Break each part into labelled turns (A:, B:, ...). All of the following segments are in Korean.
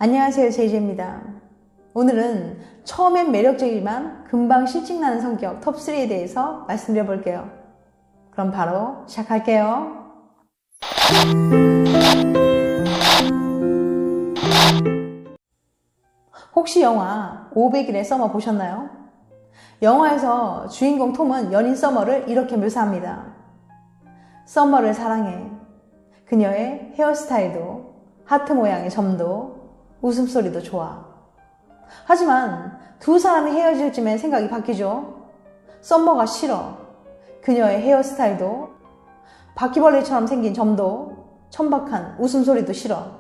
A: 안녕하세요, 제이제입니다. 오늘은 처음엔 매력적이지만 금방 실증나는 성격 톱3에 대해서 말씀드려 볼게요. 그럼 바로 시작할게요. 혹시 영화 500일의 서머 보셨나요? 영화에서 주인공 톰은 연인 서머를 이렇게 묘사합니다. 서머를 사랑해. 그녀의 헤어스타일도, 하트 모양의 점도, 웃음소리도 좋아. 하지만 두 사람이 헤어질 쯤에 생각이 바뀌죠. 서머가 싫어. 그녀의 헤어스타일도, 바퀴벌레처럼 생긴 점도, 천박한 웃음소리도 싫어.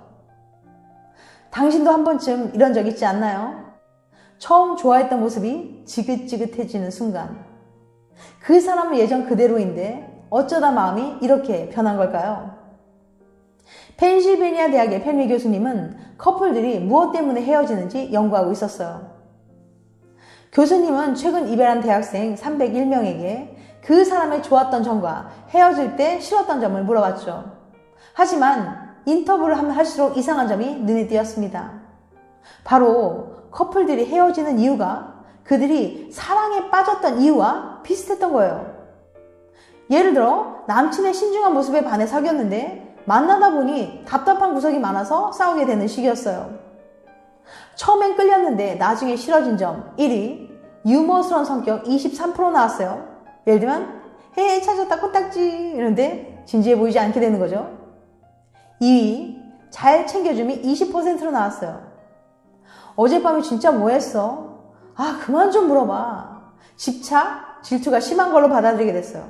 A: 당신도 한 번쯤 이런 적 있지 않나요? 처음 좋아했던 모습이 지긋지긋해지는 순간. 그 사람은 예전 그대로인데 어쩌다 마음이 이렇게 변한 걸까요? 펜실베니아 대학의 펜리 교수님은 커플들이 무엇 때문에 헤어지는지 연구하고 있었어요. 교수님은 최근 이별한 대학생 301명에게 그 사람의 좋았던 점과 헤어질 때 싫었던 점을 물어봤죠. 하지만 인터뷰를 하면 할수록 이상한 점이 눈에 띄었습니다. 바로 커플들이 헤어지는 이유가 그들이 사랑에 빠졌던 이유와 비슷했던 거예요. 예를 들어 남친의 신중한 모습에 반해 사귀었는데 만나다 보니 답답한 구석이 많아서 싸우게 되는 시기였어요. 처음엔 끌렸는데 나중에 싫어진 점 1위, 유머스러운 성격 23% 나왔어요. 예를 들면 헤이 찾았다 코딱지 이러는데 진지해 보이지 않게 되는 거죠. 2위, 잘 챙겨줌이 20%로 나왔어요. 어젯밤에 진짜 뭐 했어? 아 그만 좀 물어봐. 집착, 질투가 심한 걸로 받아들이게 됐어요.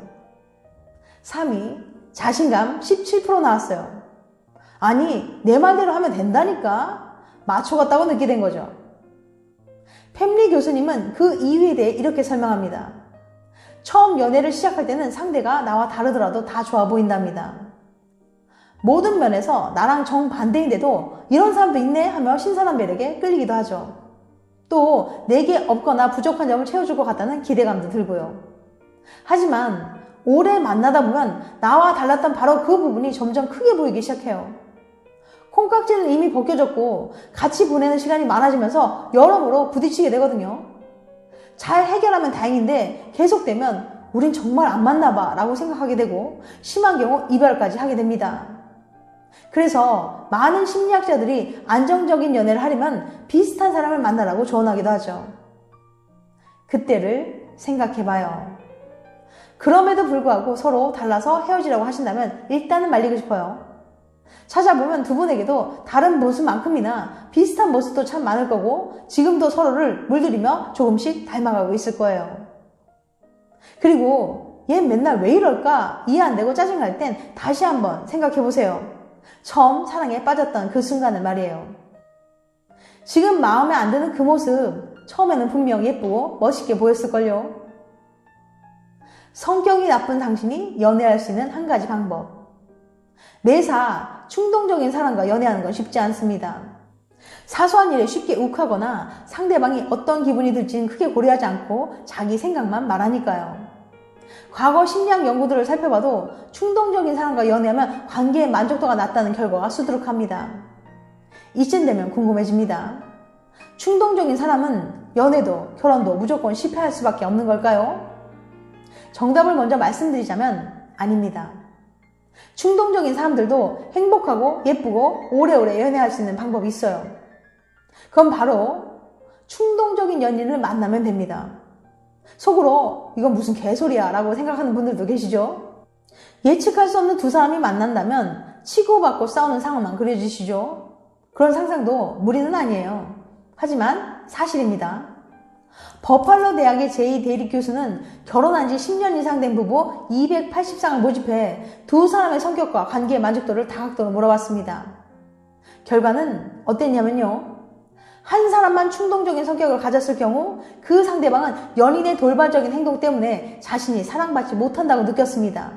A: 3위, 자신감 17% 나왔어요. 아니 내 말대로 하면 된다니까 맞춰갔다고 느끼게 된 거죠. 펜리 교수님은 그 이유에 대해 이렇게 설명합니다. 처음 연애를 시작할 때는 상대가 나와 다르더라도 다 좋아 보인답니다. 모든 면에서 나랑 정반대인데도 이런 사람도 있네 하며 신선한 매력에 끌리기도 하죠. 또 내게 없거나 부족한 점을 채워줄 것 같다는 기대감도 들고요. 하지만 오래 만나다 보면 나와 달랐던 바로 그 부분이 점점 크게 보이기 시작해요. 콩깍지는 이미 벗겨졌고 같이 보내는 시간이 많아지면서 여러모로 부딪히게 되거든요. 잘 해결하면 다행인데 계속되면 우린 정말 안 맞나 봐 라고 생각하게 되고 심한 경우 이별까지 하게 됩니다. 그래서 많은 심리학자들이 안정적인 연애를 하려면 비슷한 사람을 만나라고 조언하기도 하죠. 그때를 생각해봐요. 그럼에도 불구하고 서로 달라서 헤어지라고 하신다면 일단은 말리고 싶어요. 찾아보면 두 분에게도 다른 모습만큼이나 비슷한 모습도 참 많을 거고 지금도 서로를 물들이며 조금씩 닮아가고 있을 거예요. 그리고 얘 맨날 왜 이럴까 이해 안 되고 짜증날 땐 다시 한번 생각해보세요. 처음 사랑에 빠졌던 그 순간을 말이에요. 지금 마음에 안 드는 그 모습 처음에는 분명 예쁘고 멋있게 보였을걸요. 성격이 나쁜 당신이 연애할 수 있는 한 가지 방법. 매사 충동적인 사람과 연애하는 건 쉽지 않습니다. 사소한 일에 쉽게 욱하거나 상대방이 어떤 기분이 들지는 크게 고려하지 않고 자기 생각만 말하니까요. 과거 심리학 연구들을 살펴봐도 충동적인 사람과 연애하면 관계의 만족도가 낮다는 결과가 수두룩합니다. 이쯤 되면 궁금해집니다. 충동적인 사람은 연애도 결혼도 무조건 실패할 수밖에 없는 걸까요? 정답을 먼저 말씀드리자면 아닙니다. 충동적인 사람들도 행복하고 예쁘고 오래오래 연애할 수 있는 방법이 있어요. 그건 바로 충동적인 연인을 만나면 됩니다. 속으로 이건 무슨 개소리야 라고 생각하는 분들도 계시죠? 예측할 수 없는 두 사람이 만난다면 치고받고 싸우는 상황만 그려지시죠? 그런 상상도 무리는 아니에요. 하지만 사실입니다. 버팔로 대학의 제이 데이리 교수는 결혼한 지 10년 이상 된 부부 280쌍을 모집해 두 사람의 성격과 관계의 만족도를 다각도로 물어봤습니다. 결과는 어땠냐면요. 한 사람만 충동적인 성격을 가졌을 경우 그 상대방은 연인의 돌발적인 행동 때문에 자신이 사랑받지 못한다고 느꼈습니다.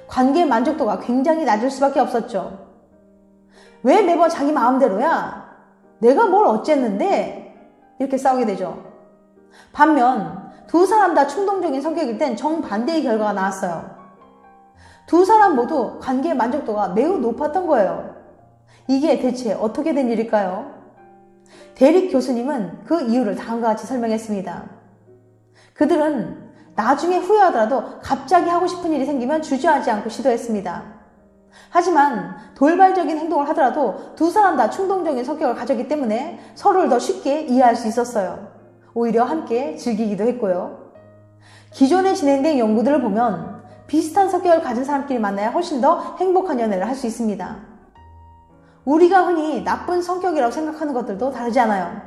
A: 관계의 만족도가 굉장히 낮을 수밖에 없었죠. 왜 매번 자기 마음대로야? 내가 뭘 어쨌는데? 이렇게 싸우게 되죠. 반면 두 사람 다 충동적인 성격일 땐 정반대의 결과가 나왔어요. 두 사람 모두 관계의 만족도가 매우 높았던 거예요. 이게 대체 어떻게 된 일일까요? 데릭 교수님은 그 이유를 다음과 같이 설명했습니다. 그들은 나중에 후회하더라도 갑자기 하고 싶은 일이 생기면 주저하지 않고 시도했습니다. 하지만 돌발적인 행동을 하더라도 두 사람 다 충동적인 성격을 가졌기 때문에 서로를 더 쉽게 이해할 수 있었어요. 오히려 함께 즐기기도 했고요. 기존에 진행된 연구들을 보면 비슷한 성격을 가진 사람끼리 만나야 훨씬 더 행복한 연애를 할 수 있습니다. 우리가 흔히 나쁜 성격이라고 생각하는 것들도 다르지 않아요.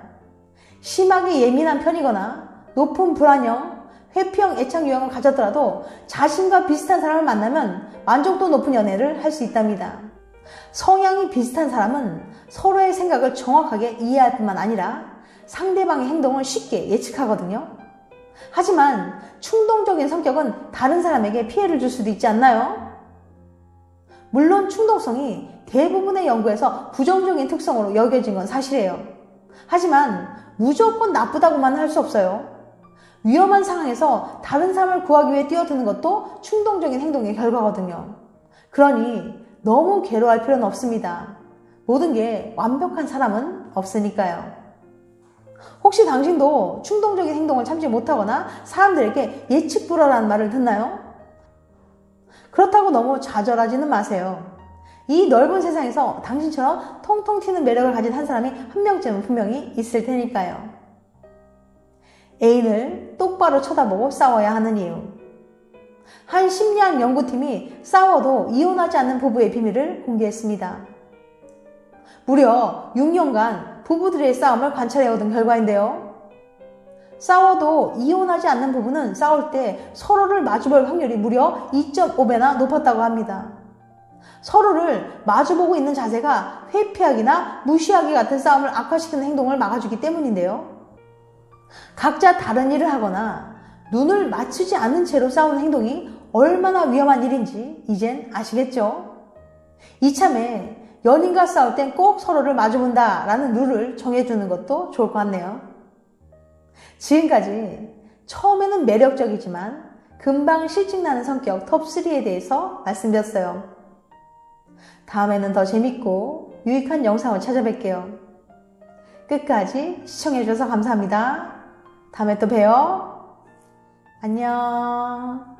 A: 심하게 예민한 편이거나 높은 불안형, 회피형 애착 유형을 가졌더라도 자신과 비슷한 사람을 만나면 만족도 높은 연애를 할 수 있답니다. 성향이 비슷한 사람은 서로의 생각을 정확하게 이해할 뿐만 아니라 상대방의 행동을 쉽게 예측하거든요. 하지만 충동적인 성격은 다른 사람에게 피해를 줄 수도 있지 않나요? 물론 충동성이 대부분의 연구에서 부정적인 특성으로 여겨진 건 사실이에요. 하지만 무조건 나쁘다고만 할 수 없어요. 위험한 상황에서 다른 사람을 구하기 위해 뛰어드는 것도 충동적인 행동의 결과거든요. 그러니 너무 괴로워할 필요는 없습니다. 모든 게 완벽한 사람은 없으니까요. 혹시 당신도 충동적인 행동을 참지 못하거나 사람들에게 예측 불허라는 말을 듣나요? 그렇다고 너무 좌절하지는 마세요. 이 넓은 세상에서 당신처럼 통통 튀는 매력을 가진 한 사람이 한 명쯤은 분명히 있을 테니까요. 애인을 똑바로 쳐다보고 싸워야 하는 이유. 한 심리학 연구팀이 싸워도 이혼하지 않는 부부의 비밀을 공개했습니다. 무려 6년간 부부들의 싸움을 관찰해 얻은 결과인데요. 싸워도 이혼하지 않는 부부는 싸울 때 서로를 마주볼 확률이 무려 2.5배나 높았다고 합니다. 서로를 마주보고 있는 자세가 회피하기나 무시하기 같은 싸움을 악화시키는 행동을 막아주기 때문인데요. 각자 다른 일을 하거나 눈을 맞추지 않는 채로 싸우는 행동이 얼마나 위험한 일인지 이젠 아시겠죠? 이참에 연인과 싸울 땐 꼭 서로를 마주본다 라는 룰을 정해주는 것도 좋을 것 같네요. 지금까지 처음에는 매력적이지만 금방 실증나는 성격 톱3에 대해서 말씀드렸어요. 다음에는 더 재밌고 유익한 영상을 찾아뵐게요. 끝까지 시청해주셔서 감사합니다. 다음에 또 봬요. 안녕.